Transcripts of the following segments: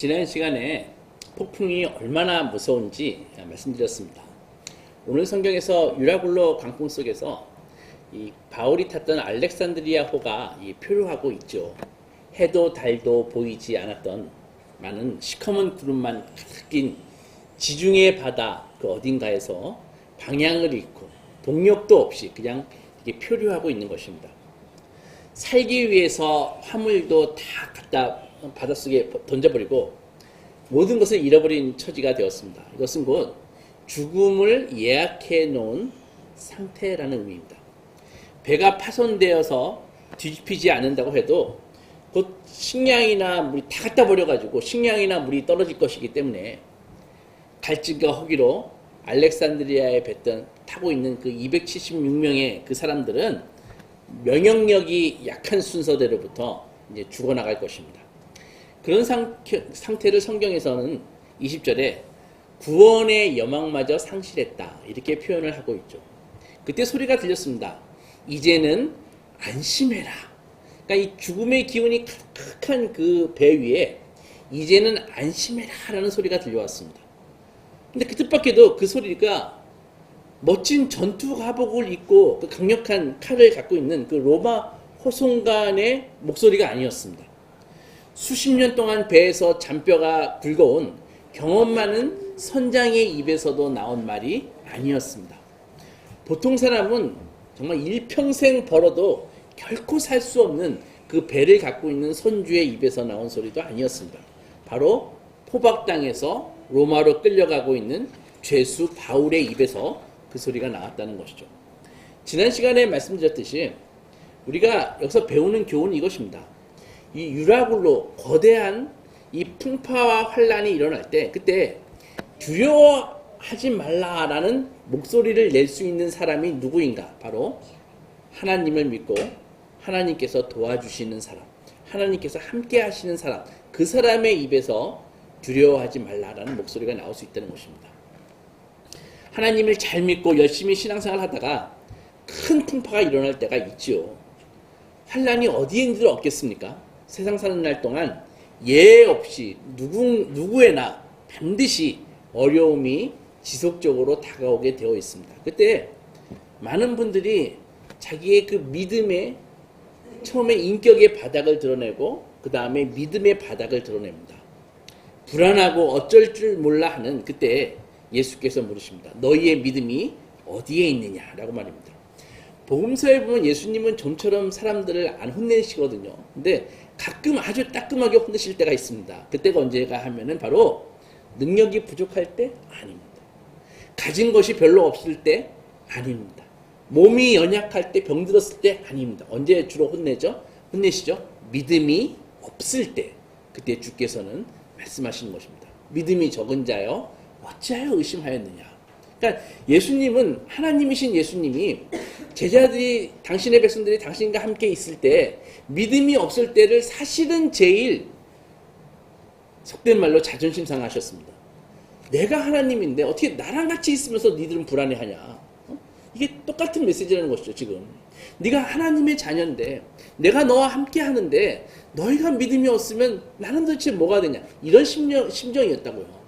지난 시간에 폭풍이 얼마나 무서운지 말씀드렸습니다. 오늘 성경에서 유라굴로 광풍 속에서 이 바울이 탔던 알렉산드리아호가 표류하고 있죠. 해도 달도 보이지 않았던 많은 시커먼 구름만 가득 낀 지중해 바다 그 어딘가에서 방향을 잃고 동력도 없이 그냥 이렇게 표류하고 있는 것입니다. 살기 위해서 화물도 다 갖다 바닷속에 던져버리고 모든 것을 잃어버린 처지가 되었습니다. 이것은 곧 죽음을 예약해 놓은 상태라는 의미입니다. 배가 파손되어서 뒤집히지 않는다고 해도 곧 식량이나 물이 다 갖다 버려가지고 식량이나 물이 떨어질 것이기 때문에 갈증과 허기로 알렉산드리아에 타고 있는 그 276명의 그 사람들은 면역력이 약한 순서대로부터 이제 죽어나갈 것입니다. 그런 상태를 성경에서는 20절에 구원의 여망마저 상실했다 이렇게 표현을 하고 있죠. 그때 소리가 들렸습니다. 이제는 안심해라. 그러니까 이 죽음의 기운이 가득한 그 배 위에 이제는 안심해라 라는 소리가 들려왔습니다. 근데 그 뜻밖에도 그 소리가 멋진 전투 가복을 입고 그 강력한 칼을 갖고 있는 그 로마 호송관의 목소리가 아니었습니다. 수십 년 동안 배에서 잔뼈가 굵어온 경험 많은 선장의 입에서도 나온 말이 아니었습니다. 보통 사람은 정말 일평생 벌어도 결코 살 수 없는 그 배를 갖고 있는 선주의 입에서 나온 소리도 아니었습니다. 바로 포박당에서 로마로 끌려가고 있는 죄수 바울의 입에서 그 소리가 나왔다는 것이죠. 지난 시간에 말씀드렸듯이 우리가 여기서 배우는 교훈은 이것입니다. 이 유라굴로 거대한 이 풍파와 환란이 일어날 때 그때 두려워하지 말라라는 목소리를 낼 수 있는 사람이 누구인가? 바로 하나님을 믿고 하나님께서 도와주시는 사람, 하나님께서 함께 하시는 사람, 그 사람의 입에서 두려워하지 말라라는 목소리가 나올 수 있다는 것입니다. 하나님을 잘 믿고 열심히 신앙생활을 하다가 큰 풍파가 일어날 때가 있지요. 환란이 어디에들 없겠습니까? 세상 사는 날 동안 예외 없이 누구에나 반드시 어려움이 지속적으로 다가오게 되어 있습니다. 그때 많은 분들이 자기의 그 믿음의 처음에 인격의 바닥을 드러내고 그 다음에 믿음의 바닥을 드러냅니다. 불안하고 어쩔 줄 몰라 하는 그때 예수께서 물으십니다. 너희의 믿음이 어디에 있느냐라고 말입니다. 복음서에 보면 예수님은 좀처럼 사람들을 안 혼내시거든요. 근데 가끔 아주 따끔하게 혼내실 때가 있습니다. 그때가 언제가 하면은 바로 능력이 부족할 때 아닙니다. 가진 것이 별로 없을 때 아닙니다. 몸이 연약할 때 병들었을 때 아닙니다. 언제 주로 혼내시죠? 믿음이 없을 때 그때 주께서는 말씀하시는 것입니다. 믿음이 적은 자여 어찌하여 의심하였느냐. 그러니까 예수님은 하나님이신 예수님이 제자들이 당신의 백성들이 당신과 함께 있을 때 믿음이 없을 때를 사실은 제일 속된 말로 자존심 상하셨습니다. 내가 하나님인데 어떻게 나랑 같이 있으면서 니들은 불안해하냐. 이게 똑같은 메시지라는 것이죠. 지금 네가 하나님의 자녀인데 내가 너와 함께 하는데 너희가 믿음이 없으면 나는 도대체 뭐가 되냐. 이런 심정이었다고요.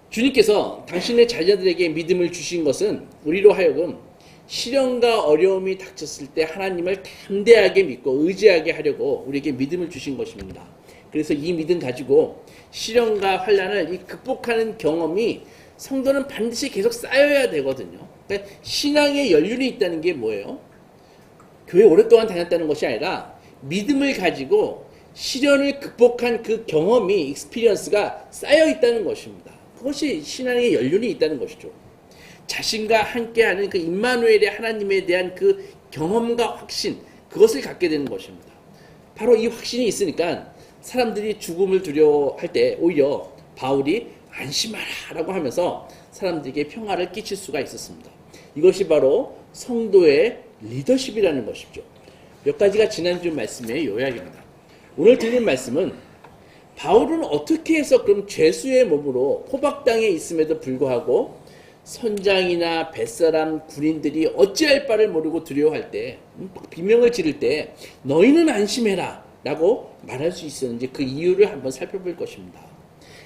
주님께서 당신의 자녀들에게 믿음을 주신 것은 우리로 하여금 시련과 어려움이 닥쳤을 때 하나님을 담대하게 믿고 의지하게 하려고 우리에게 믿음을 주신 것입니다. 그래서 이 믿음 가지고 시련과 환난을 극복하는 경험이 성도는 반드시 계속 쌓여야 되거든요. 그러니까 신앙의 연륜이 있다는 게 뭐예요? 교회 오랫동안 다녔다는 것이 아니라 믿음을 가지고 시련을 극복한 그 경험이 익스피리언스가 쌓여 있다는 것입니다. 그것이 신앙의 연륜이 있다는 것이죠. 자신과 함께하는 그 임마누엘의 하나님에 대한 그 경험과 확신, 그것을 갖게 되는 것입니다. 바로 이 확신이 있으니까 사람들이 죽음을 두려워할 때 오히려 바울이 안심하라 라고 하면서 사람들에게 평화를 끼칠 수가 있었습니다. 이것이 바로 성도의 리더십이라는 것이죠. 몇 가지가 지난주 말씀의 요약입니다. 오늘 들린 말씀은 바울은 어떻게 해서 그럼 죄수의 몸으로 포박당에 있음에도 불구하고 선장이나 뱃사람 군인들이 어찌할 바를 모르고 두려워할 때 비명을 지를 때 너희는 안심해라 라고 말할 수 있었는지 그 이유를 한번 살펴볼 것입니다.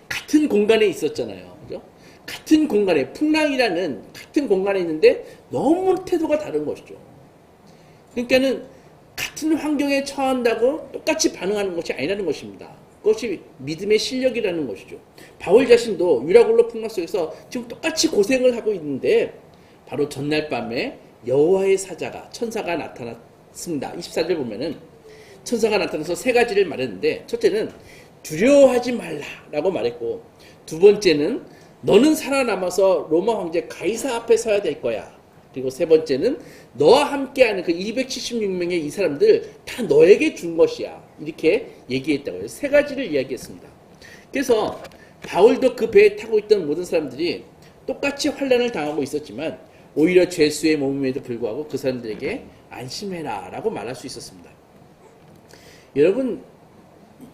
같은 공간에 있었잖아요. 그죠? 같은 공간에, 풍랑이라는 같은 공간에 있는데 너무 태도가 다른 것이죠. 그러니까는 같은 환경에 처한다고 똑같이 반응하는 것이 아니라는 것입니다. 그것이 믿음의 실력이라는 것이죠. 바울 자신도 유라굴로 풍랑 속에서 지금 똑같이 고생을 하고 있는데 바로 전날 밤에 여호와의 사자가, 천사가 나타났습니다. 24절 보면은 천사가 나타나서 세 가지를 말했는데, 첫째는 두려워하지 말라라고 말했고, 두 번째는 너는 살아남아서 로마 황제 가이사 앞에 서야 될 거야. 그리고 세 번째는 너와 함께하는 그 276명의 이 사람들 다 너에게 준 것이야. 이렇게 얘기했다고요. 세 가지를 이야기했습니다. 그래서 바울도 그 배에 타고 있던 모든 사람들이 똑같이 환난을 당하고 있었지만 오히려 죄수의 몸임에도 불구하고 그 사람들에게 안심해라 라고 말할 수 있었습니다. 여러분,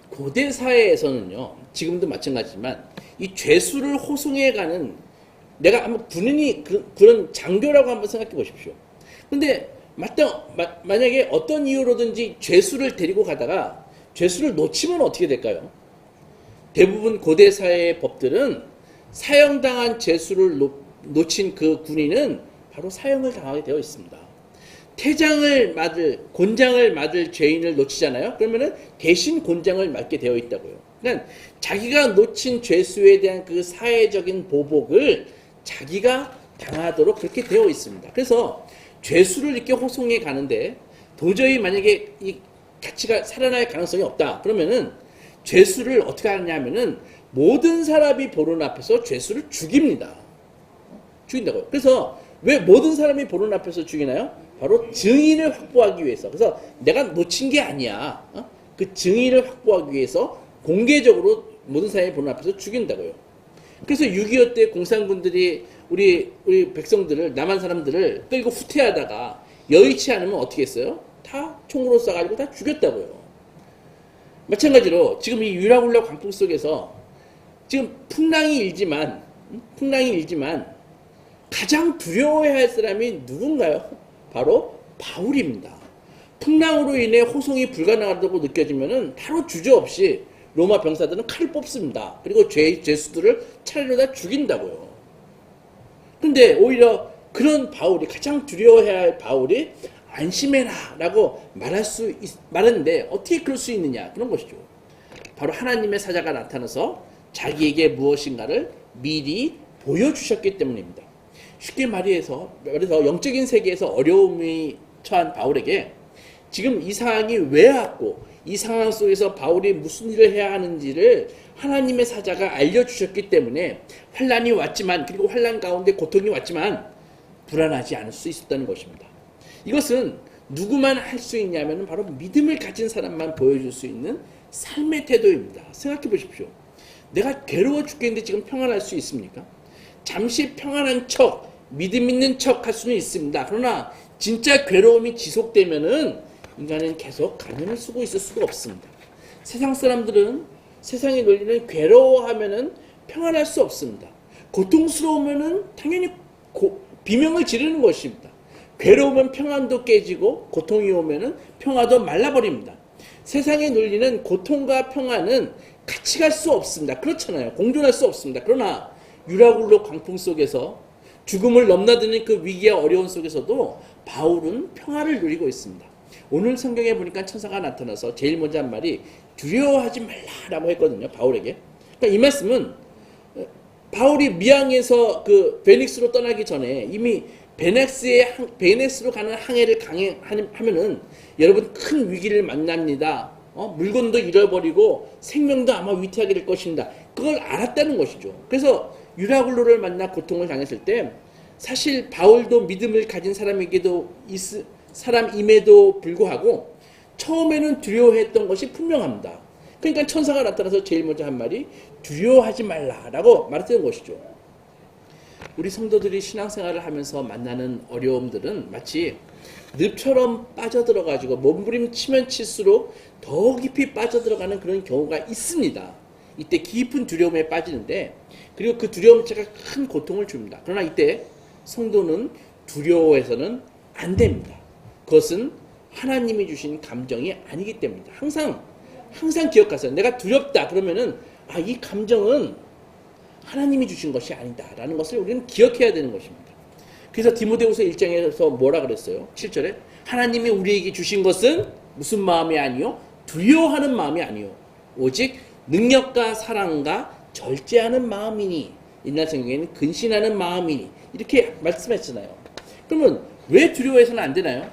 고대 사회에서는요, 지금도 마찬가지지만 이 죄수를 호송해가는, 내가 한번 군인이 그런 장교라고 한번 생각해 보십시오. 근데 만약에 어떤 이유로든지 죄수를 데리고 가다가 죄수를 놓치면 어떻게 될까요? 대부분 고대 사회의 법들은 사형당한 죄수를 놓친 그 군인은 바로 사형을 당하게 되어 있습니다. 곤장을 맞을 죄인을 놓치잖아요. 그러면은 대신 곤장을 맞게 되어 있다고요. 그러니까 자기가 놓친 죄수에 대한 그 사회적인 보복을 자기가 당하도록 그렇게 되어 있습니다. 그래서 죄수를 이렇게 호송해 가는데 도저히 만약에 이 가치가 살아날 가능성이 없다. 그러면은 죄수를 어떻게 하냐면은 모든 사람이 보는 앞에서 죄수를 죽입니다. 죽인다고요. 그래서 왜 모든 사람이 보는 앞에서 죽이나요? 바로 증인을 확보하기 위해서. 그래서 내가 놓친 게 아니야. 그 증인을 확보하기 위해서 공개적으로 모든 사람이 보는 앞에서 죽인다고요. 그래서 6.25 때 공산군들이 우리 백성들을, 남한 사람들을 끌고 후퇴하다가 여의치 않으면 어떻게 했어요? 다 총으로 쏴가지고 다 죽였다고요. 마찬가지로 지금 이 유라굴라 광풍 속에서 지금 풍랑이 일지만 가장 두려워해야 할 사람이 누군가요? 바로 바울입니다. 풍랑으로 인해 호송이 불가능하다고 느껴지면은 바로 주저없이 로마 병사들은 칼을 뽑습니다. 그리고 죄수들을 차례로 다 죽인다고요. 근데 오히려 그런 바울이, 가장 두려워해야 할 바울이 안심해라 라고 말했는데 어떻게 그럴 수 있느냐, 그런 것이죠. 바로 하나님의 사자가 나타나서 자기에게 무엇인가를 미리 보여주셨기 때문입니다. 쉽게 말해서 영적인 세계에서 어려움이 처한 바울에게 지금 이 상황이 왜 왔고 이 상황 속에서 바울이 무슨 일을 해야 하는지를 하나님의 사자가 알려주셨기 때문에 환난이 왔지만, 그리고 환난 가운데 고통이 왔지만 불안하지 않을 수 있었다는 것입니다. 이것은 누구만 할 수 있냐면 바로 믿음을 가진 사람만 보여줄 수 있는 삶의 태도입니다. 생각해 보십시오. 내가 괴로워 죽겠는데 지금 평안할 수 있습니까? 잠시 평안한 척, 믿음 있는 척 할 수는 있습니다. 그러나 진짜 괴로움이 지속되면은 인간은 계속 가면을 쓰고 있을 수가 없습니다. 세상 사람들은 세상의 논리는 괴로워하면은 평안할 수 없습니다. 고통스러우면은 당연히 비명을 지르는 것입니다. 괴로우면 평안도 깨지고 고통이 오면은 평화도 말라버립니다. 세상의 논리는 고통과 평안은 같이 갈 수 없습니다. 그렇잖아요. 공존할 수 없습니다. 그러나 유라굴로 광풍 속에서 죽음을 넘나드는 그 위기와 어려움 속에서도 바울은 평화를 누리고 있습니다. 오늘 성경에 보니까 천사가 나타나서 제일 먼저 한 말이 두려워하지 말라라고 했거든요. 바울에게. 그러니까 이 말씀은 바울이 미항에서 그 베닉스로 떠나기 전에 이미 베네스로 가는 항해를 하면은 여러분 큰 위기를 만납니다. 물건도 잃어버리고 생명도 아마 위태하게 될 것입니다. 그걸 알았다는 것이죠. 그래서 유라굴로를 만나 고통을 당했을 때 사실 바울도 믿음을 가진 사람임에도 불구하고 처음에는 두려워했던 것이 분명합니다. 그러니까 천사가 나타나서 제일 먼저 한 말이 두려워하지 말라라고 말했던 것이죠. 우리 성도들이 신앙생활을 하면서 만나는 어려움들은 마치 늪처럼 빠져들어가지고 몸부림치면 칠수록 더 깊이 빠져들어가는 그런 경우가 있습니다. 이때 깊은 두려움에 빠지는데, 그리고 그 두려움 자체가 큰 고통을 줍니다. 그러나 이때 성도는 두려워해서는 안 됩니다. 그것은 하나님이 주신 감정이 아니기 때문입니다. 항상 항상 기억하세요. 내가 두렵다 그러면은 이 감정은 하나님이 주신 것이 아니다라는 것을 우리는 기억해야 되는 것입니다. 그래서 디모데후서 1장에서 뭐라 그랬어요? 7절에 하나님이 우리에게 주신 것은 무슨 마음이 아니요? 두려워하는 마음이 아니요. 오직 능력과 사랑과 절제하는 마음이니 옛날 성경에는 근신하는 마음이니 이렇게 말씀했잖아요. 그러면 왜 두려워해서는 안 되나요?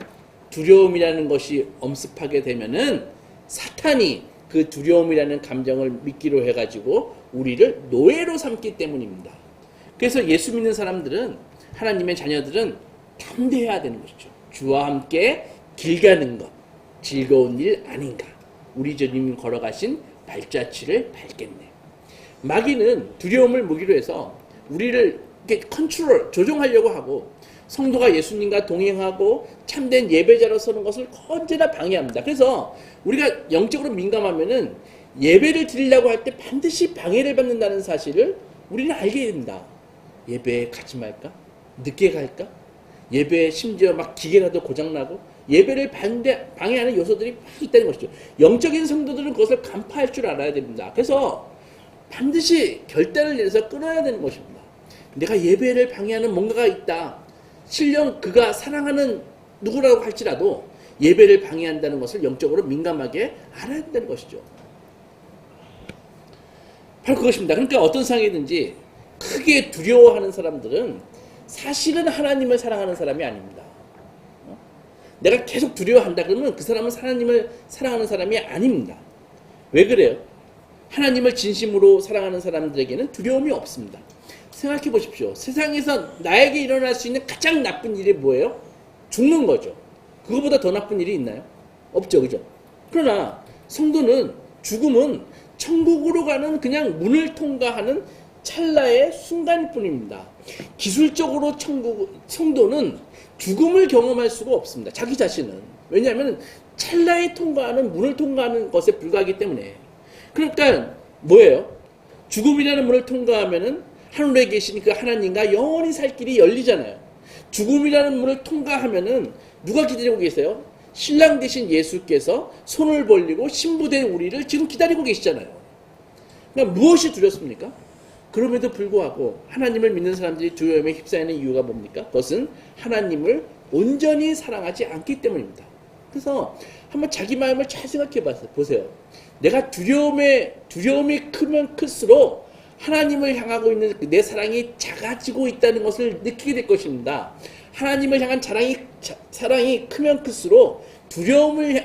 두려움이라는 것이 엄습하게 되면은 사탄이 그 두려움이라는 감정을 믿기로 해가지고 우리를 노예로 삼기 때문입니다. 그래서 예수 믿는 사람들은 하나님의 자녀들은 담대해야 되는 것이죠. 주와 함께 길 가는 것 즐거운 일 아닌가. 우리 주님이 걸어가신 발자취를 밟겠네. 마귀는 두려움을 무기로 해서 우리를 이렇게 컨트롤, 조종하려고 하고 성도가 예수님과 동행하고 참된 예배자로 서는 것을 언제나 방해합니다. 그래서 우리가 영적으로 민감하면은 예배를 드리려고 할 때 반드시 방해를 받는다는 사실을 우리는 알게 됩니다. 예배에 가지 말까? 늦게 갈까? 예배에 심지어 막 기계라도 고장나고 예배를 방해하는 요소들이 막 있다는 것이죠. 영적인 성도들은 그것을 간파할 줄 알아야 됩니다. 그래서 반드시 결단을 내려서 끊어야 되는 것입니다. 내가 예배를 방해하는 뭔가가 있다. 실령 그가 사랑하는 누구라고 할지라도 예배를 방해한다는 것을 영적으로 민감하게 알아야 된다는 것이죠. 바로 그것입니다. 그러니까 어떤 상황이든지 크게 두려워하는 사람들은 사실은 하나님을 사랑하는 사람이 아닙니다. 내가 계속 두려워한다 그러면 그 사람은 하나님을 사랑하는 사람이 아닙니다. 왜 그래요? 하나님을 진심으로 사랑하는 사람들에게는 두려움이 없습니다. 생각해 보십시오. 세상에서 나에게 일어날 수 있는 가장 나쁜 일이 뭐예요? 죽는 거죠. 그거보다 더 나쁜 일이 있나요? 없죠. 그죠? 그러나 성도는 죽음은 천국으로 가는 그냥 문을 통과하는 찰나의 순간일 뿐입니다. 기술적으로 성도는 죽음을 경험할 수가 없습니다. 자기 자신은. 왜냐하면 찰나에 통과하는 문을 통과하는 것에 불과하기 때문에. 그러니까 뭐예요? 죽음이라는 문을 통과하면은 하늘에 계신 그 하나님과 영원히 살 길이 열리잖아요. 죽음이라는 문을 통과하면은 누가 기다리고 계세요? 신랑 되신 예수께서 손을 벌리고 신부된 우리를 지금 기다리고 계시잖아요. 그러니까 무엇이 두렵습니까? 그럼에도 불구하고 하나님을 믿는 사람들이 두려움에 휩싸이는 이유가 뭡니까? 그것은 하나님을 온전히 사랑하지 않기 때문입니다. 그래서 한번 자기 마음을 잘 생각해 보세요. 내가 두려움이 크면 클수록 하나님을 향하고 있는 내 사랑이 작아지고 있다는 것을 느끼게 될 것입니다. 하나님을 향한 사랑이 크면 클수록 두려움이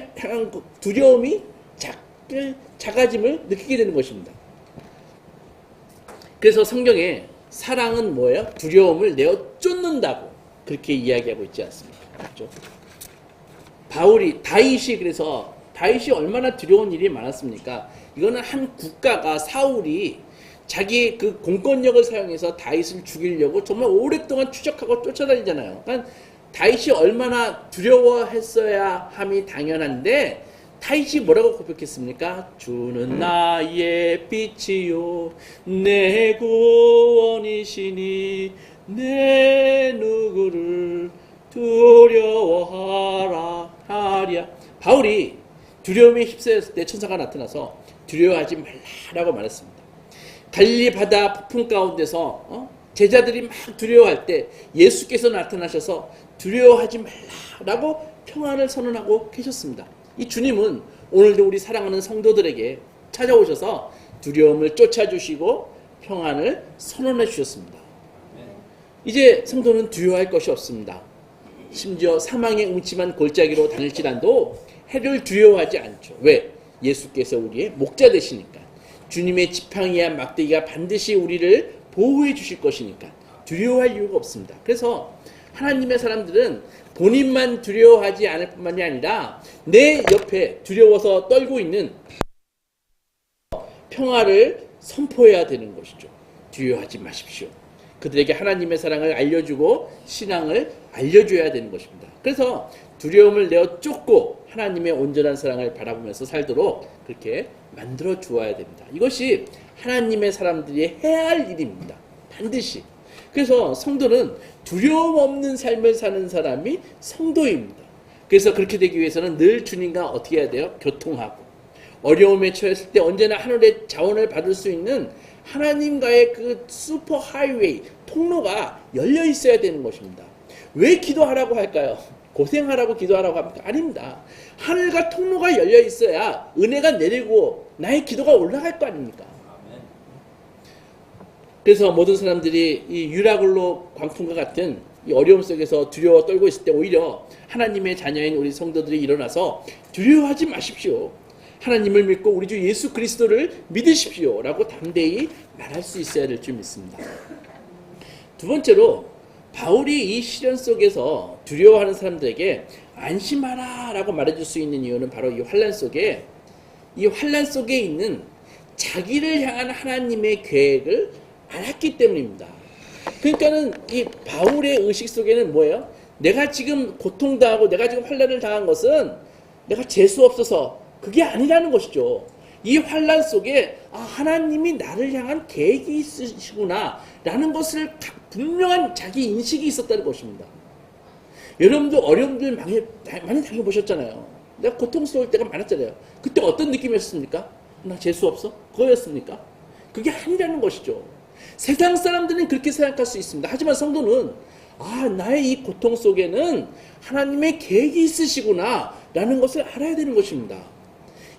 작아짐을 느끼게 되는 것입니다. 그래서 성경에 사랑은 뭐예요? 두려움을 내어 쫓는다고 그렇게 이야기하고 있지 않습니까? 그렇죠? 다윗이 얼마나 두려운 일이 많았습니까? 이거는 한 국가가 사울이 자기 그 공권력을 사용해서 다윗을 죽이려고 정말 오랫동안 추적하고 쫓아다니잖아요. 그러니까 다윗이 얼마나 두려워했어야 함이 당연한데 다윗이 뭐라고 고백했습니까? 주는 나의 빛이요 내 구원이시니 내 누구를 두려워하랴. 바울이 두려움에 휩싸였을 때 천사가 나타나서 두려워하지 말라라고 말했습니다. 갈릴리 바다 폭풍 가운데서 제자들이 막 두려워할 때 예수께서 나타나셔서 두려워하지 말라라고 평안을 선언하고 계셨습니다. 이 주님은 오늘도 우리 사랑하는 성도들에게 찾아오셔서 두려움을 쫓아주시고 평안을 선언해 주셨습니다. 이제 성도는 두려워할 것이 없습니다. 심지어 사망의 음침한 골짜기로 다닐지라도 해를 두려워하지 않죠. 왜? 예수께서 우리의 목자 되시니까. 주님의 지팡이와 막대기가 반드시 우리를 보호해 주실 것이니까 두려워할 이유가 없습니다. 그래서 하나님의 사람들은 본인만 두려워하지 않을 뿐만이 아니라 내 옆에 두려워서 떨고 있는 평화를 선포해야 되는 것이죠. 두려워하지 마십시오. 그들에게 하나님의 사랑을 알려주고 신앙을 알려줘야 되는 것입니다. 그래서 두려움을 내어 쫓고 하나님의 온전한 사랑을 바라보면서 살도록 그렇게 만들어 주어야 됩니다. 이것이 하나님의 사람들이 해야 할 일입니다. 반드시. 그래서 성도는 두려움 없는 삶을 사는 사람이 성도입니다. 그래서 그렇게 되기 위해서는 늘 주님과 어떻게 해야 돼요? 교통하고 어려움에 처했을 때 언제나 하늘의 자원을 받을 수 있는 하나님과의 그 슈퍼 하이웨이 통로가 열려 있어야 되는 것입니다. 왜 기도하라고 할까요? 고생하라고 기도하라고 합니까? 아닙니다. 하늘과 통로가 열려 있어야 은혜가 내리고 나의 기도가 올라갈 거 아닙니까? 그래서 모든 사람들이 이 유라굴로 광풍과 같은 이 어려움 속에서 두려워 떨고 있을 때 오히려 하나님의 자녀인 우리 성도들이 일어나서 두려워하지 마십시오. 하나님을 믿고 우리 주 예수 그리스도를 믿으십시오. 라고 담대히 말할 수 있어야 될 줄 믿습니다. 두 번째로 바울이 이 시련 속에서 두려워하는 사람들에게 안심하라 라고 말해줄 수 있는 이유는 바로 이 환난 속에 있는 자기를 향한 하나님의 계획을 알았기 때문입니다. 그러니까는 이 바울의 의식 속에는 뭐예요? 내가 지금 고통당하고 내가 지금 환난을 당한 것은 내가 재수 없어서 그게 아니라는 것이죠. 이 환난 속에 하나님이 나를 향한 계획이 있으시구나 라는 것을 분명한 자기 인식이 있었다는 것입니다. 여러분도 어려움들 많이 당해보셨잖아요. 내가 고통스러울 때가 많았잖아요. 그때 어떤 느낌이었습니까? 나 재수 없어? 그거였습니까? 그게 아니라는 것이죠. 세상 사람들은 그렇게 생각할 수 있습니다. 하지만 성도는 나의 이 고통 속에는 하나님의 계획이 있으시구나 라는 것을 알아야 되는 것입니다.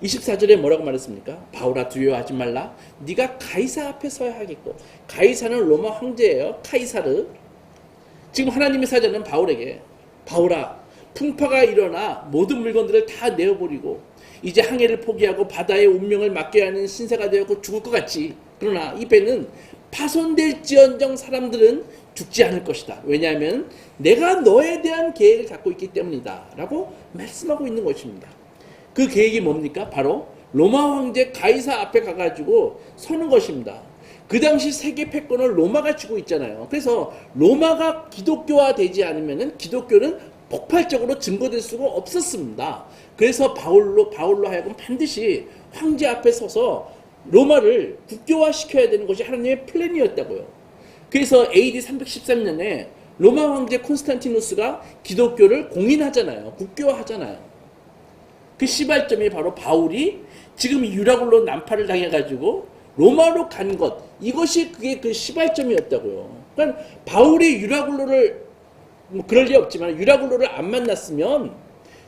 24절에 뭐라고 말했습니까? 바울아 두려워하지 말라. 네가 가이사 앞에 서야 하겠고. 가이사는 로마 황제예요. 카이사르. 지금 하나님의 사자는 바울에게 바울아 풍파가 일어나 모든 물건들을 다 내어버리고 이제 항해를 포기하고 바다의 운명을 맡겨야 하는 신세가 되었고 죽을 것 같지. 그러나 이 배는 파손될지언정 사람들은 죽지 않을 것이다. 왜냐하면 내가 너에 대한 계획을 갖고 있기 때문이다. 라고 말씀하고 있는 것입니다. 그 계획이 뭡니까? 바로 로마 황제 가이사 앞에 가가지고 서는 것입니다. 그 당시 세계 패권을 로마가 쥐고 있잖아요. 그래서 로마가 기독교화 되지 않으면 기독교는 폭발적으로 증거될 수가 없었습니다. 그래서 바울로 하여금 반드시 황제 앞에 서서 로마를 국교화 시켜야 되는 것이 하나님의 플랜이었다고요. 그래서 AD 313년에 로마 황제 콘스탄티누스가 기독교를 공인하잖아요. 국교화하잖아요. 그 시발점이 바로 바울이 지금 유라굴로 난파를 당해가지고 로마로 간 것, 이것이 그게 그 시발점이었다고요. 그러니까 바울이 유라굴로를 그럴 리 없지만 유라굴로를 안 만났으면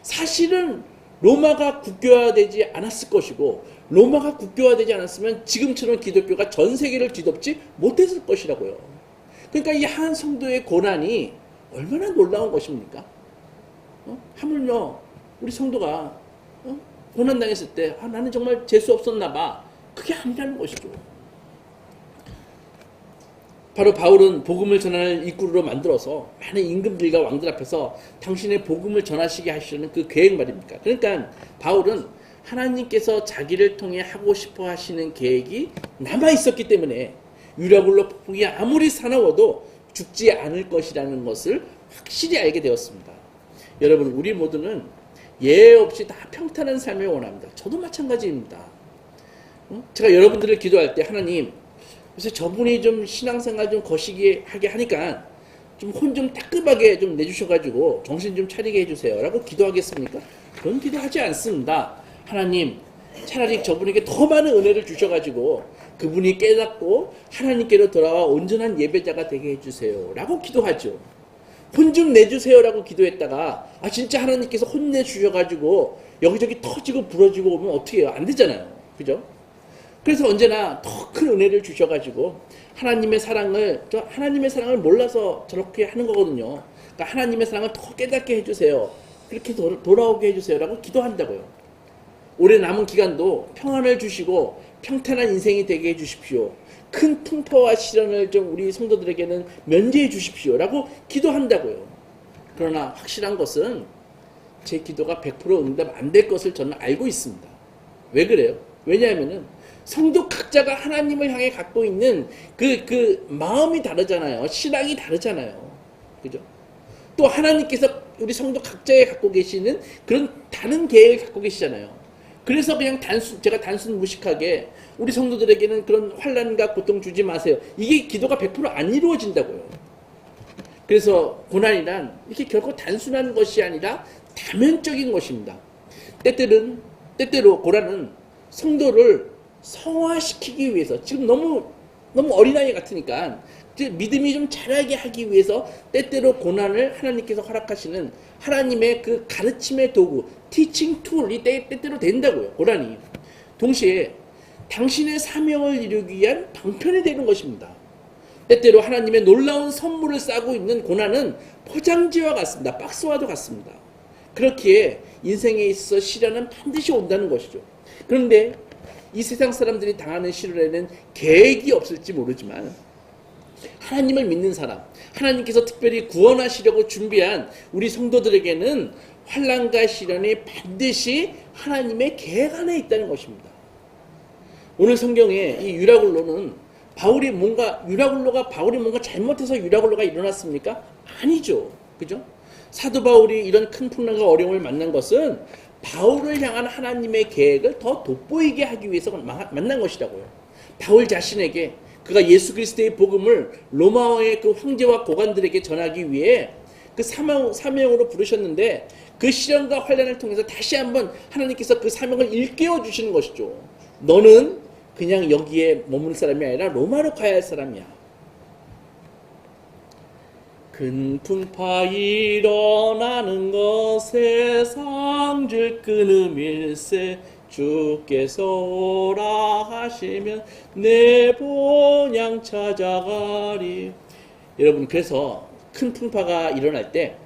사실은 로마가 국교화되지 않았을 것이고 로마가 국교화되지 않았으면 지금처럼 기독교가 전 세계를 뒤덮지 못했을 것이라고요. 그러니까 이 한 성도의 고난이 얼마나 놀라운 것입니까? 하물며 우리 성도가 고난당했을 때 나는 정말 재수 없었나 봐. 그게 아니라는 것이죠. 바로 바울은 복음을 전하는 입구로 만들어서 많은 임금들과 왕들 앞에서 당신의 복음을 전하시게 하시는 그 계획 말입니까? 그러니까 바울은 하나님께서 자기를 통해 하고 싶어 하시는 계획이 남아 있었기 때문에 유라굴로 폭풍이 아무리 사나워도 죽지 않을 것이라는 것을 확실히 알게 되었습니다. 여러분, 우리 모두는 예외 없이 다 평탄한 삶을 원합니다. 저도 마찬가지입니다. 제가 여러분들을 기도할 때 하나님, 그래서 저분이 좀 신앙생활 좀 거시기 하게 하니까 좀 혼 좀 따끔하게 좀 내주셔가지고 정신 좀 차리게 해주세요 라고 기도하겠습니까? 그런 기도하지 않습니다. 하나님, 차라리 저분에게 더 많은 은혜를 주셔가지고 그분이 깨닫고 하나님께로 돌아와 온전한 예배자가 되게 해주세요 라고 기도하죠. 혼 좀 내주세요 라고 기도했다가 진짜 하나님께서 혼내주셔가지고 여기저기 터지고 부러지고 오면 어떻게 해요? 안 되잖아요. 그죠? 그래서 언제나 더 큰 은혜를 주셔가지고 하나님의 사랑을 몰라서 저렇게 하는 거거든요. 그러니까 하나님의 사랑을 더 깨닫게 해주세요. 그렇게 돌아오게 해주세요 라고 기도한다고요. 올해 남은 기간도 평안을 주시고 평탄한 인생이 되게 해주십시오. 큰 풍파와 시련을 좀 우리 성도들에게는 면제해 주십시오 라고 기도한다고요. 그러나 확실한 것은 제 기도가 100% 응답 안 될 것을 저는 알고 있습니다. 왜 그래요? 왜냐하면은 성도 각자가 하나님을 향해 갖고 있는 그 마음이 다르잖아요. 신앙이 다르잖아요. 그죠? 또 하나님께서 우리 성도 각자에 갖고 계시는 그런 다른 계획을 갖고 계시잖아요. 그래서 그냥 제가 단순 무식하게 우리 성도들에게는 그런 환난과 고통 주지 마세요. 이게 기도가 100%안 이루어진다고요. 그래서 고난이란 이렇게 결코 단순한 것이 아니라 다면적인 것입니다. 때때로 고난은 성도를 성화시키기 위해서 지금 너무 어린아이 같으니까 믿음이 좀 자라게 하기 위해서 때때로 고난을 하나님께서 허락하시는 하나님의 그 가르침의 도구, 티칭 툴이 때때로 된다고요. 고난이. 동시에 당신의 사명을 이루기 위한 방편이 되는 것입니다. 때때로 하나님의 놀라운 선물을 싸고 있는 고난은 포장지와 같습니다. 박스와도 같습니다. 그렇기에 인생에 있어서 시련은 반드시 온다는 것이죠. 그런데 이 세상 사람들이 당하는 시련에는 계획이 없을지 모르지만 하나님을 믿는 사람, 하나님께서 특별히 구원하시려고 준비한 우리 성도들에게는 환난과 시련이 반드시 하나님의 계획 안에 있다는 것입니다. 오늘 성경에 이 유라굴로는 바울이 뭔가 잘못해서 유라굴로가 일어났습니까? 아니죠. 그죠? 사도 바울이 이런 큰 풍랑과 어려움을 만난 것은 바울을 향한 하나님의 계획을 더 돋보이게 하기 위해서 만난 것이라고요. 바울 자신에게 그가 예수 그리스도의 복음을 로마의 그 황제와 고관들에게 전하기 위해 그 사명으로 부르셨는데 그 시련과 환난을 통해서 다시 한번 하나님께서 그 사명을 일깨워 주시는 것이죠. 너는 그냥 여기에 머무는 사람이 아니라 로마로 가야 할 사람이야. 큰 풍파 일어나는 것에 상줄 끊음일세 주께서 오라 하시면 내 본향 찾아가리. 여러분, 그래서 큰 풍파가 일어날 때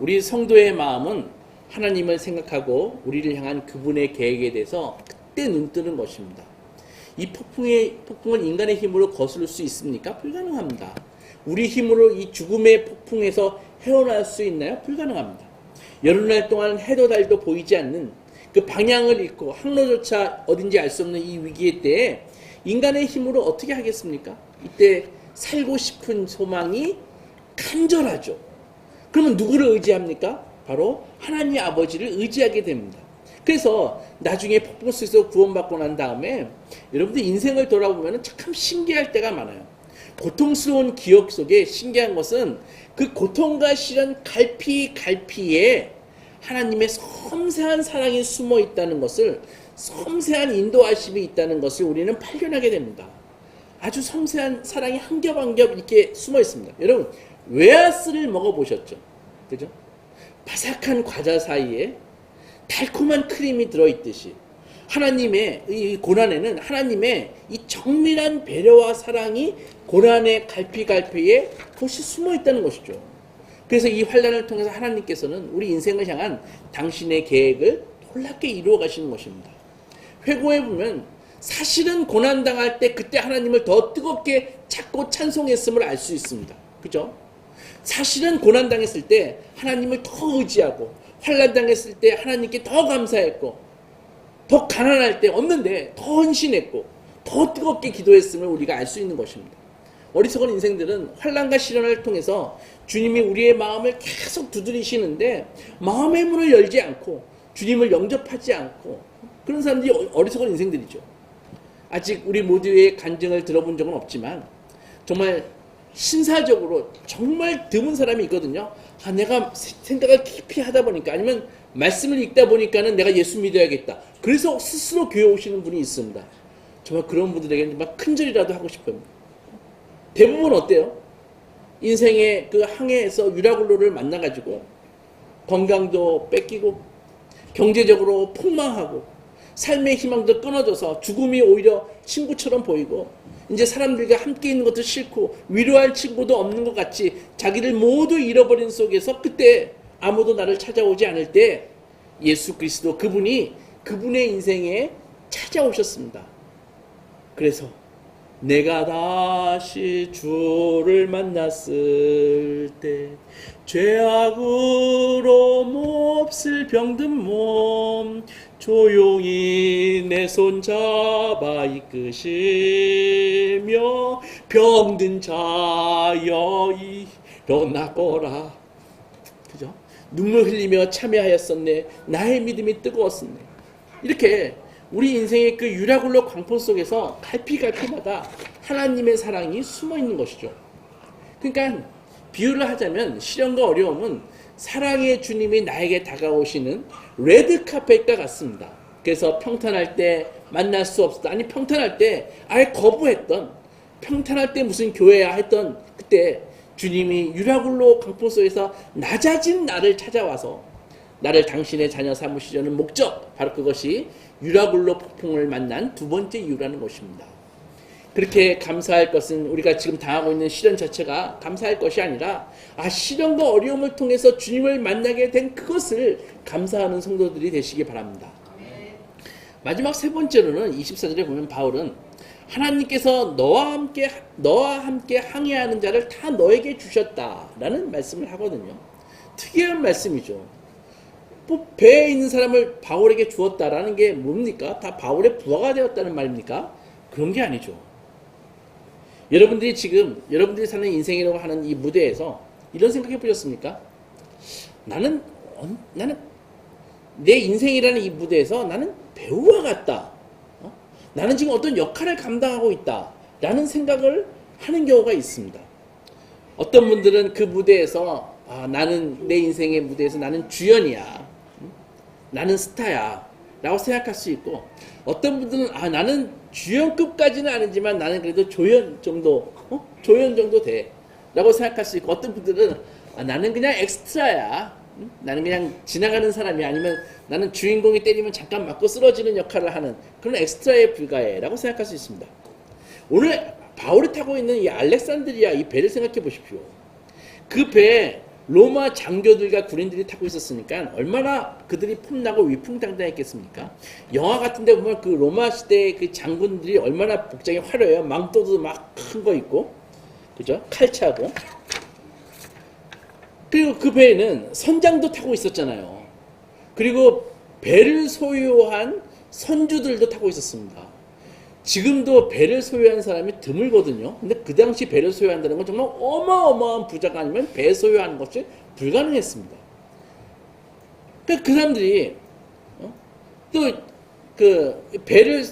우리 성도의 마음은 하나님을 생각하고 우리를 향한 그분의 계획에 대해서 그때 눈뜨는 것입니다. 이 폭풍은 인간의 힘으로 거스를 수 있습니까? 불가능합니다. 우리 힘으로 이 죽음의 폭풍에서 헤어날 수 있나요? 불가능합니다. 여러 날 동안 해도 달도 보이지 않는 그 방향을 잃고 항로조차 어딘지 알 수 없는 이 위기의 때에 인간의 힘으로 어떻게 하겠습니까? 이때 살고 싶은 소망이 간절하죠. 그러면 누구를 의지합니까? 바로 하나님 아버지를 의지하게 됩니다. 그래서 나중에 폭풍 속에서 구원받고 난 다음에 여러분들 인생을 돌아보면 참 신기할 때가 많아요. 고통스러운 기억 속에 신기한 것은 그 고통과 시련 갈피에 하나님의 섬세한 사랑이 숨어 있다는 것을, 섬세한 인도하심이 있다는 것을 우리는 발견하게 됩니다. 아주 섬세한 사랑이 한 겹 한 겹 이렇게 숨어 있습니다. 여러분, 웨하스를 먹어보셨죠? 그죠? 바삭한 과자 사이에 달콤한 크림이 들어있듯이 하나님의 이 고난에는 하나님의 이 정밀한 배려와 사랑이 고난의 갈피에 그것이 숨어 있다는 것이죠. 그래서 이 환난을 통해서 하나님께서는 우리 인생을 향한 당신의 계획을 놀랍게 이루어 가시는 것입니다. 회고해 보면 사실은 고난당할 때 그때 하나님을 더 뜨겁게 찾고 찬송했음을 알 수 있습니다. 그죠? 사실은 고난당했을 때 하나님을 더 의지하고 환난당했을 때 하나님께 더 감사했고 더 가난할 때 없는데 더 헌신했고 더 뜨겁게 기도했음을 우리가 알 수 있는 것입니다. 어리석은 인생들은 환난과 시련을 통해서 주님이 우리의 마음을 계속 두드리시는데 마음의 문을 열지 않고 주님을 영접하지 않고 그런 사람들이 어리석은 인생들이죠. 아직 우리 모두의 간증을 들어본 적은 없지만 정말 신사적으로 정말 드문 사람이 있거든요. 내가 생각을 깊이 하다 보니까 아니면 말씀을 읽다 보니까는 내가 예수 믿어야겠다. 그래서 스스로 교회 오시는 분이 있습니다. 정말 그런 분들에게는 정말 큰절이라도 하고 싶어요. 대부분 어때요? 인생의 그 항해에서 유라굴로를 만나가지고 건강도 뺏기고 경제적으로 폭망하고 삶의 희망도 끊어져서 죽음이 오히려 친구처럼 보이고 이제 사람들과 함께 있는 것도 싫고 위로할 친구도 없는 것 같이 자기를 모두 잃어버린 속에서 그때 아무도 나를 찾아오지 않을 때 예수 그리스도 그분이 그분의 인생에 찾아오셨습니다. 그래서 내가 다시 주를 만났을 때 죄악으로 몹쓸 병든 몸 조용히 내 손 잡아 이끄시며 병든 자여 일어나거라. 그죠? 눈물 흘리며 참여하였었네. 나의 믿음이 뜨거웠었네. 이렇게 우리 인생의 그 유라굴로 광풍 속에서 갈피마다 하나님의 사랑이 숨어 있는 것이죠. 그러니까 비유를 하자면 시련과 어려움은 사랑의 주님이 나에게 다가오시는 레드카펫과 같습니다. 그래서 평탄할 때 만날 수 없었다. 아니 평탄할 때 아예 거부했던, 평탄할 때 무슨 교회야 했던 그때 주님이 유라굴로 강풍속에서 낮아진 나를 찾아와서 나를 당신의 자녀 삼으시려는 목적, 바로 그것이 유라굴로 폭풍을 만난 두 번째 이유라는 것입니다. 그렇게 감사할 것은 우리가 지금 당하고 있는 시련 자체가 감사할 것이 아니라 시련과 어려움을 통해서 주님을 만나게 된 그것을 감사하는 성도들이 되시기 바랍니다. 마지막 세 번째로는 24절에 보면 바울은 하나님께서 너와 함께 항해하는 자를 다 너에게 주셨다라는 말씀을 하거든요. 특이한 말씀이죠. 배에 있는 사람을 바울에게 주었다라는 게 뭡니까? 다 바울의 부하가 되었다는 말입니까? 그런 게 아니죠. 여러분들이 지금 여러분들이 사는 인생이라고 하는 이 무대에서 이런 생각해 보셨습니까? 나는 내 인생이라는 이 무대에서 나는 배우와 같다. 나는 지금 어떤 역할을 감당하고 있다. 라는 생각을 하는 경우가 있습니다. 어떤 분들은 그 무대에서 나는 내 인생의 무대에서 나는 주연이야. 나는 스타야. 라고 생각할 수 있고, 어떤 분들은 나는 주연급까지는 아니지만 나는 그래도 조연 정도 돼. 라고 생각할 수 있고, 어떤 분들은 나는 그냥 엑스트라야. 나는 그냥 지나가는 사람이, 아니면 나는 주인공이 때리면 잠깐 맞고 쓰러지는 역할을 하는 그런 엑스트라에 불과해 라고 생각할 수 있습니다. 오늘 바울이 타고 있는 이 알렉산드리아 이 배를 생각해 보십시오. 그 배에 로마 장교들과 군인들이 타고 있었으니까 얼마나 그들이 폼나고 위풍당당했겠습니까? 영화 같은 데 보면 그 로마 시대의 그 장군들이 얼마나 복장이 화려해요. 망토도 막 큰 거 있고, 그죠? 칼차고. 그리고 그 배에는 선장도 타고 있었잖아요. 그리고 배를 소유한 선주들도 타고 있었습니다. 지금도 배를 소유한 사람이 드물거든요. 근데 그 당시 배를 소유한다는 건 정말 어마어마한 부자가 아니면 배 소유하는 것이 불가능했습니다. 그러니까 그 사람들이 또 그 배를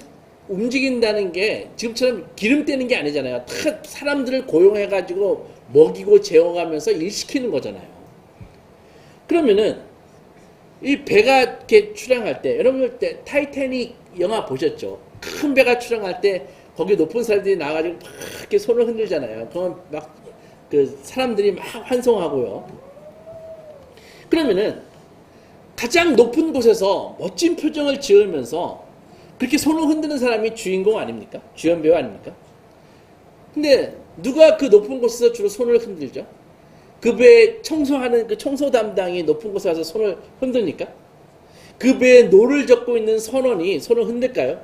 움직인다는 게 지금처럼 기름 떼는 게 아니잖아요. 다 사람들을 고용해가지고 먹이고 재워가면서 일시키는 거잖아요. 그러면은 이 배가 이렇게 출항할 때, 여러분 타이타닉 영화 보셨죠? 큰 배가 출항할 때 거기 높은 사람들이 나와가지고 막 이렇게 손을 흔들잖아요. 그러면 막 그 사람들이 막 환송하고요. 그러면은 가장 높은 곳에서 멋진 표정을 지으면서 그렇게 손을 흔드는 사람이 주인공 아닙니까? 주연 배우 아닙니까? 근데 누가 그 높은 곳에서 주로 손을 흔들죠? 그 배에 청소하는 그 청소 담당이 높은 곳에 와서 손을 흔듭니까? 그 배에 노를 젓고 있는 선원이 손을 흔들까요?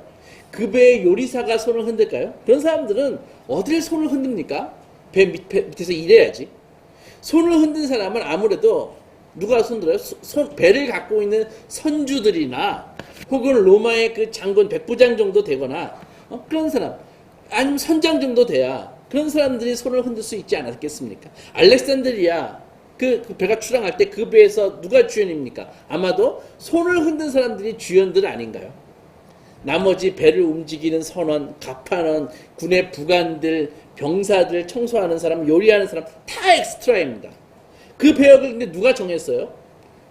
그 배의 요리사가 손을 흔들까요? 그런 사람들은 어딜 손을 흔듭니까? 배 밑에서 일해야지. 손을 흔든 사람은 아무래도 누가 손들어요? 배를 갖고 있는 선주들이나 혹은 로마의 그 장군 백부장 정도 되거나 그런 사람, 아니면 선장 정도 돼야 그런 사람들이 손을 흔들 수 있지 않았겠습니까? 알렉산드리아 그 배가 출항할 때 그 배에서 누가 주연입니까? 아마도 손을 흔든 사람들이 주연들 아닌가요? 나머지 배를 움직이는 선원, 갑판원, 군의 부관들, 병사들, 청소하는 사람, 요리하는 사람 다 엑스트라입니다. 그 배역을 근데 누가 정했어요?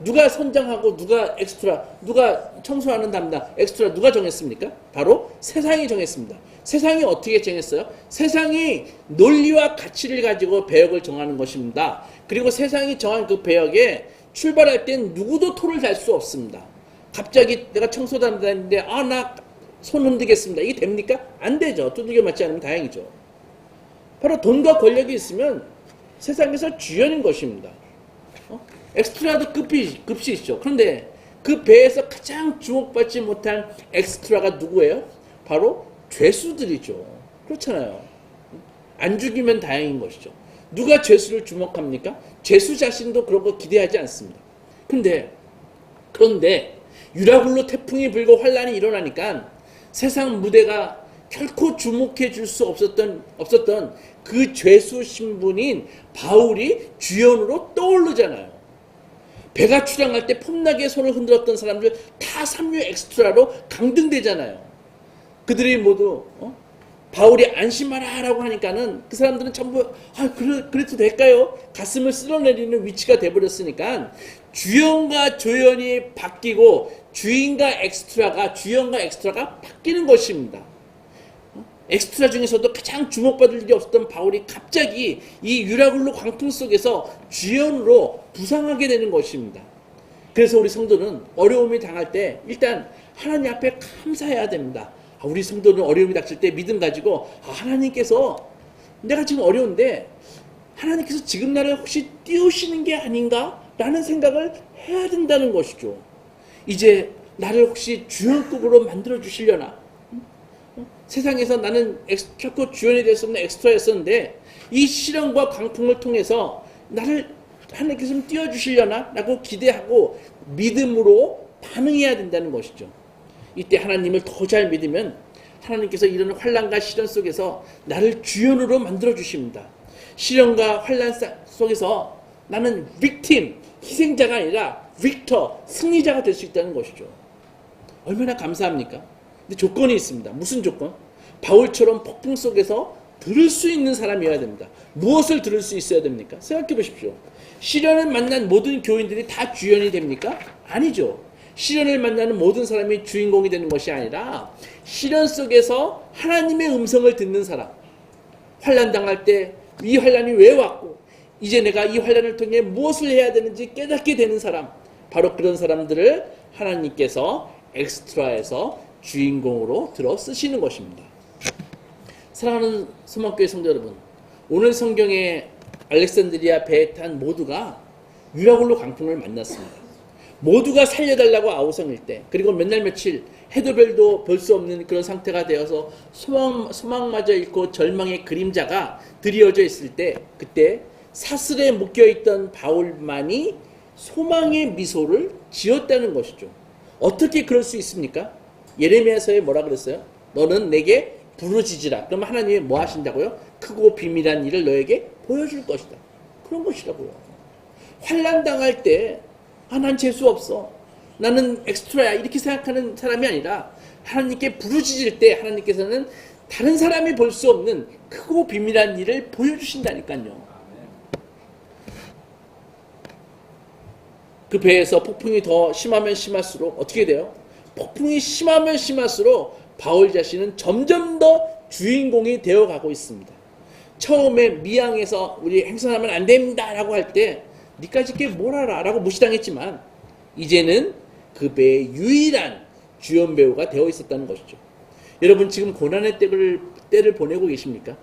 누가 선장하고 누가 엑스트라, 누가 청소하는 담당, 엑스트라 누가 정했습니까? 바로 세상이 정했습니다. 세상이 어떻게 정했어요? 세상이 논리와 가치를 가지고 배역을 정하는 것입니다. 그리고 세상이 정한 그 배역에 출발할 땐 누구도 토를 달 수 없습니다. 갑자기 내가 청소 담당인데 나 손 흔들겠습니다. 이게 됩니까? 안 되죠. 두들겨 맞지 않으면 다행이죠. 바로 돈과 권력이 있으면 세상에서 주연인 것입니다. 엑스트라도 급시 있죠. 그런데 그 배에서 가장 주목받지 못한 엑스트라가 누구예요? 바로 죄수들이죠. 그렇잖아요. 안 죽이면 다행인 것이죠. 누가 죄수를 주목합니까? 죄수 자신도 그런 거 기대하지 않습니다. 그런데 유라굴로 태풍이 불고 환란이 일어나니까 세상 무대가 결코 주목해 줄 수 없었던 그 죄수 신분인 바울이 주연으로 떠오르잖아요. 배가 출항할 때 폼나게 손을 흔들었던 사람들 다 삼류 엑스트라로 강등되잖아요. 그들이 모두 바울이 안심하라 라고 하니까는 그 사람들은 전부 그래도 될까요? 가슴을 쓸어내리는 위치가 돼버렸으니까 주연과 조연이 바뀌고 주연과 엑스트라가 바뀌는 것입니다. 엑스트라 중에서도 가장 주목받을 일이 없었던 바울이 갑자기 이 유라굴로 광풍 속에서 주연으로 부상하게 되는 것입니다. 그래서 우리 성도는 어려움이 당할 때 일단 하나님 앞에 감사해야 됩니다. 우리 성도는 어려움이 닥칠 때 믿음 가지고 하나님께서 내가 지금 어려운데 하나님께서 지금 나를 혹시 띄우시는 게 아닌가? 라는 생각을 해야 된다는 것이죠. 이제 나를 혹시 주연급으로 만들어 주시려나? 세상에서 나는 결코 주연이 될 수 없는 엑스트라였었는데 이 시련과 광풍을 통해서 나를 하나님께서 띄워주시려나? 라고 기대하고 믿음으로 반응해야 된다는 것이죠. 이때 하나님을 더 잘 믿으면 하나님께서 이런 환난과 시련 속에서 나를 주연으로 만들어 주십니다. 시련과 환난 속에서 나는 빅팀, 희생자가 아니라 빅터, 승리자가 될 수 있다는 것이죠. 얼마나 감사합니까? 근데 조건이 있습니다. 무슨 조건? 바울처럼 폭풍 속에서 들을 수 있는 사람이어야 됩니다. 무엇을 들을 수 있어야 됩니까? 생각해 보십시오. 시련을 만난 모든 교인들이 다 주연이 됩니까? 아니죠. 시련을 만나는 모든 사람이 주인공이 되는 것이 아니라 시련 속에서 하나님의 음성을 듣는 사람, 환난 당할 때 이 환난이 왜 왔고 이제 내가 이 환난을 통해 무엇을 해야 되는지 깨닫게 되는 사람, 바로 그런 사람들을 하나님께서 엑스트라에서 주인공으로 들어 쓰시는 것입니다. 사랑하는 소망교회 성도 여러분, 오늘 성경에 알렉산드리아 배에 탄 모두가 유라굴로 광풍을 만났습니다. 모두가 살려달라고 아우성일 때, 그리고 몇 날 며칠 해도 별도 볼 수 없는 그런 상태가 되어서 소망마저 잃고 절망의 그림자가 드리워져 있을 때, 그때 사슬에 묶여있던 바울만이 소망의 미소를 지었다는 것이죠. 어떻게 그럴 수 있습니까? 예레미야서에 뭐라 그랬어요? 너는 내게 부르짖으라. 그럼 하나님이 뭐 하신다고요? 크고 비밀한 일을 너에게 보여줄 것이다. 그런 것이라고요. 환난 당할 때 난 재수 없어, 나는 엑스트라야, 이렇게 생각하는 사람이 아니라 하나님께 부르짖을 때 하나님께서는 다른 사람이 볼 수 없는 크고 비밀한 일을 보여주신다니까요. 그 배에서 폭풍이 더 심하면 심할수록 어떻게 돼요? 폭풍이 심하면 심할수록 바울 자신은 점점 더 주인공이 되어가고 있습니다. 처음에 미항에서 우리 행선하면 안 됩니다 라고 할 때 니까지 게 뭘 알아? 라고 무시당했지만 이제는 그 배의 유일한 주연 배우가 되어 있었다는 것이죠. 여러분 지금 고난의 때를 보내고 계십니까?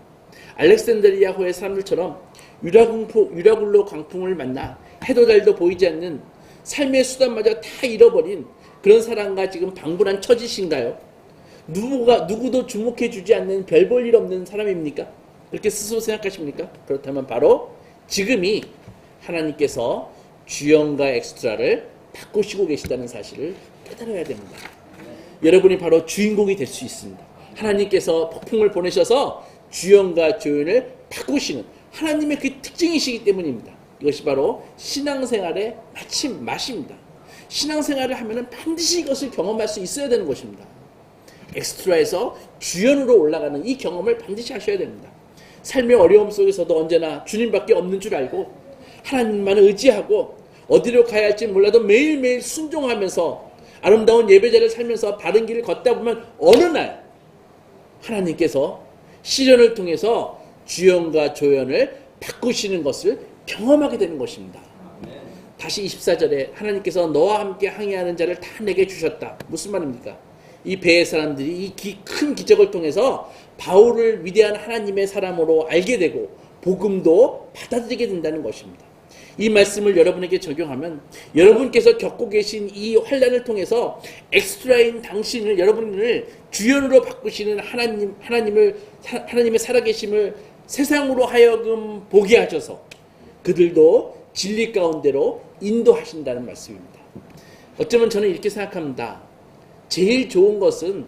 알렉산드리아호의 사람들처럼 유라굴로 광풍을 만나 해도 달도 보이지 않는 삶의 수단마저 다 잃어버린 그런 사람과 지금 방불한 처지신가요? 누구도 주목해주지 않는 별 볼 일 없는 사람입니까? 그렇게 스스로 생각하십니까? 그렇다면 바로 지금이 하나님께서 주연과 엑스트라를 바꾸시고 계시다는 사실을 깨달아야 됩니다. 여러분이 바로 주인공이 될 수 있습니다. 하나님께서 폭풍을 보내셔서 주연과 조연을 바꾸시는 하나님의 그 특징이시기 때문입니다. 이것이 바로 신앙생활의 맛입니다. 신앙생활을 하면 반드시 이것을 경험할 수 있어야 되는 것입니다. 엑스트라에서 주연으로 올라가는 이 경험을 반드시 하셔야 됩니다. 삶의 어려움 속에서도 언제나 주님밖에 없는 줄 알고 하나님만 의지하고 어디로 가야 할지 몰라도 매일매일 순종하면서 아름다운 예배자를 살면서 바른 길을 걷다 보면 어느 날 하나님께서 시련을 통해서 주연과 조연을 바꾸시는 것을 경험하게 되는 것입니다. 다시 24절에 하나님께서 너와 함께 항해하는 자를 다 내게 주셨다. 무슨 말입니까? 이 배의 사람들이 이 큰 기적을 통해서 바울을 위대한 하나님의 사람으로 알게 되고 복음도 받아들이게 된다는 것입니다. 이 말씀을 여러분에게 적용하면 여러분께서 겪고 계신 이 환난을 통해서 엑스트라인 당신을, 여러분을 주연으로 바꾸시는 하나님의 살아계심을 세상으로 하여금 보게 하셔서 그들도 진리 가운데로 인도하신다는 말씀입니다. 어쩌면 저는 이렇게 생각합니다. 제일 좋은 것은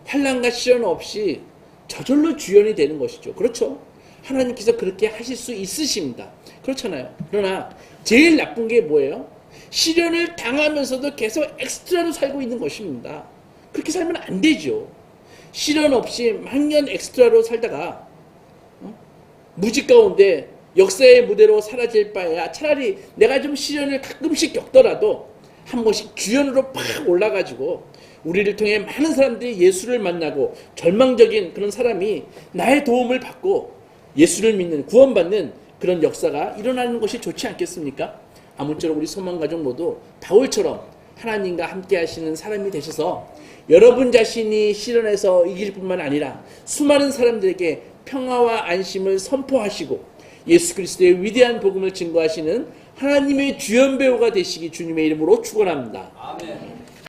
환난과 시련 없이 저절로 주연이 되는 것이죠. 그렇죠? 하나님께서 그렇게 하실 수 있으십니다. 그렇잖아요. 그러나 제일 나쁜 게 뭐예요? 시련을 당하면서도 계속 엑스트라로 살고 있는 것입니다. 그렇게 살면 안 되죠. 시련 없이 만년 엑스트라로 살다가 무지 가운데 역사의 무대로 사라질 바에야 차라리 내가 좀 시련을 가끔씩 겪더라도 한 번씩 주연으로 팍 올라가지고 우리를 통해 많은 사람들이 예수를 만나고 절망적인 그런 사람이 나의 도움을 받고 예수를 믿는 구원받는 그런 역사가 일어나는 것이 좋지 않겠습니까? 아무쪼록 우리 소망가족 모두 바울처럼 하나님과 함께 하시는 사람이 되셔서 여러분 자신이 실현해서 이길 뿐만 아니라 수많은 사람들에게 평화와 안심을 선포하시고 예수 그리스도의 위대한 복음을 증거하시는 하나님의 주연배우가 되시기 주님의 이름으로 축원합니다. 아멘.